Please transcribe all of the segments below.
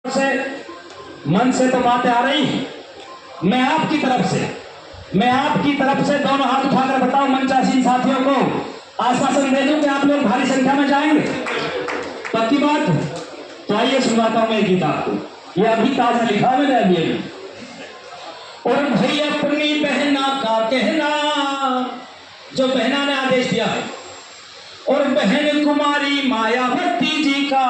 से मन से तो बातें आ रही हैं। मैं आपकी तरफ से दोनों हाथ उठाकर बताओ मंचासीन साथियों को आश्वासन दे दूं कि आप लोग भारी संख्या में जाएंगे। पक्की बात? तो आइए सुनाता हूं मैं गीत आपको। ये अभी ताजा लिखा मैंने अभी। और भाई अपनी बहना का कहना, जो बहना ने आदेश दिया है, और बहन कुमारी मायावती जी का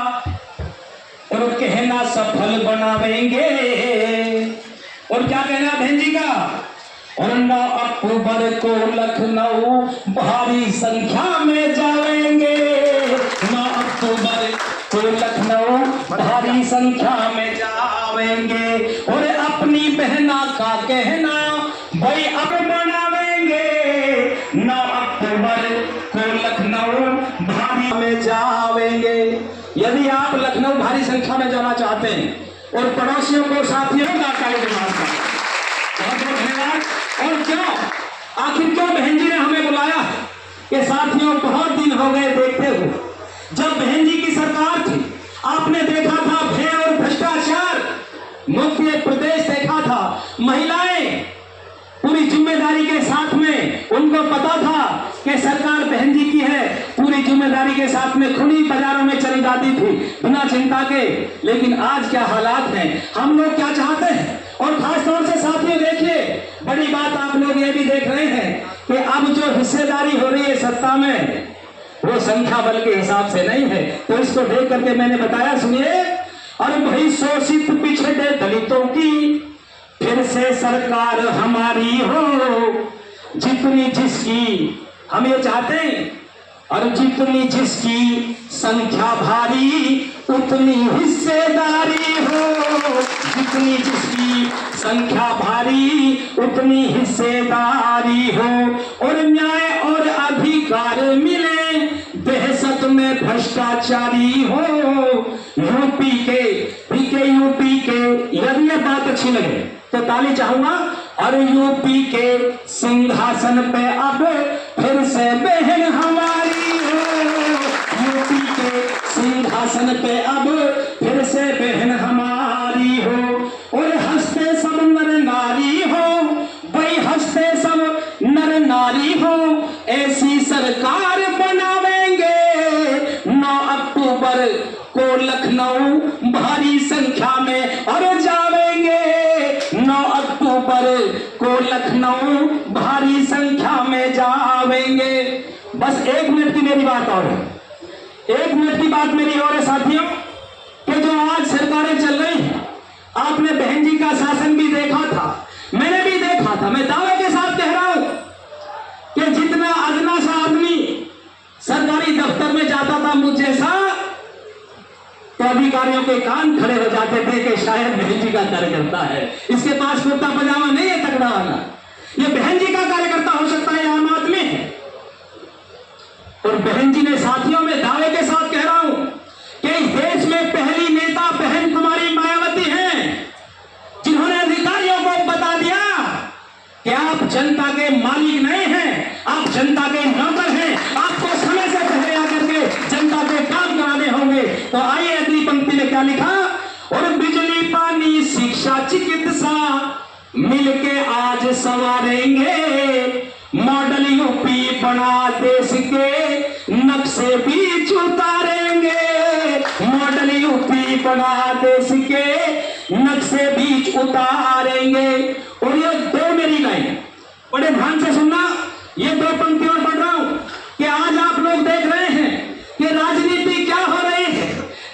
और कहना सफल बनावेंगे। और क्या कहना बहन जी का? और 9 अक्टूबर को लखनऊ भारी संख्या में जाएंगे। 9 अक्टूबर को लखनऊ भारी संख्या में जाएंगे। और अपनी बहना का कहना भाई अब बनावेंगे। 9 अक्टूबर को लखनऊ भारी में जाएंगे। यदि आप लखनऊ भारी संख्या में जाना चाहते हैं और पड़ोसियों को साथियों का बहुत धन्यवाद। और क्यों, आखिर क्यों बहन जी ने हमें बुलाया कि साथियों बहुत दिन हो गए देखते हुए। जब बहन जी की सरकार थी आपने देखा था भय और भ्रष्टाचार मुक्त प्रदेश देखा था। महिलाएं पूरी जिम्मेदारी के साथ में, उनको पता था कि सरकार बहन जी की है, पूरी जिम्मेदारी के साथ में खुली बाजारों में चली जाती थी बिना चिंता के। लेकिन आज क्या हालात हैं, हम लोग क्या चाहते हैं। और खासतौर से साथियों देखिए, बड़ी बात आप लोग ये भी देख रहे हैं कि अब जो हिस्सेदारी हो रही है सत्ता में, वो संख्या बल के हिसाब से नहीं है। तो इसको देख करके मैंने बताया, सुनिए। और भाई शोषित पिछड़े दलितों की फिर से सरकार हमारी हो, जितनी जिसकी हम ये चाहते हैं। और जितनी जिसकी संख्या भारी उतनी हिस्सेदारी हो, जितनी जिसकी संख्या भारी उतनी हिस्सेदारी हो। और न्याय और अधिकार मिले, दहशत में भ्रष्टाचारी हो। यूपी के यदि ये बात अच्छी लगे तो ताली चाहूंगा। और यूपी के सिंहासन पे अब फिर से बहन हमारी हो। यूपी के सिंहासन पे अब फिर से बहन हमारी हो। और हंसते सब नर नारी हो, भाई हंसते सब नर नारी हो। ऐसी सरकार बनावेंगे। 9 अक्टूबर को लखनऊ भारी संख्या में और जावेंगे। 9 अक्टूबर को लखनऊ भारी संख्या में जावेंगे। बस 1 मिनट की मेरी बात और है, 1 मिनट की बात मेरी और है साथियों, कि जो आज सरकारें चल रही हैं, आपने बहन जी का शासन भी देखा था, मैंने भी देखा था। मैं दावे के साथ कह रहा हूं कि जितना अदना सा आदमी सरकारी दफ्तर में जाता था मुझ जैसा, तो अधिकारियों के कान खड़े हो जाते थे कि शायद बहन जी का कार्यकर्ता है, इसके पास कुर्ता पजामा नहीं है तगड़ा वाला, ये बहन जी का कार्यकर्ता हो सकता है, आम आदमी है। और बहन जी ने साथियों में दावे के साथ कह रहा हूं कि इस देश में पहली नेता बहन कुमारी मायावती हैं, जिन्होंने अधिकारियों को बता दिया कि आप जनता के मालिक नहीं हैं, आप जनता के नौकर हैं, आपको समय से पहले आकर के जनता के काम कराने होंगे। तो आइए अगली पंक्ति में क्या लिखा। और बिजली पानी शिक्षा चिकित्सा मिलके आज संवारेंगे। मॉडल यूपी बना देश के नक्शे बीच उतारेंगे। मॉडल यूपी बना देश के नक्शे बीच उतारेंगे। और ये 2 मेरी लाइन बड़े ध्यान से सुनना, ये 2 पंक्तियों में पढ़ रहा हूं कि आज आप लोग देख रहे हैं कि राजनीति क्या हो रही है।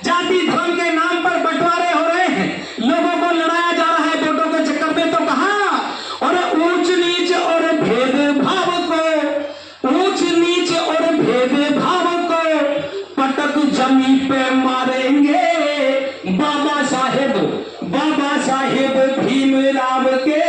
जाति धर्म के नाम पर बंटवारे हो रहे हैं, लोगों को लड़ाया जा रहा है वोटों के चक्कर में। तो कहा, और ऊंच नीच और भेदभाव को, ऊंच नीच और भेदभाव को पटक जमी पे मारेंगे। बाबा साहेब भीमराव के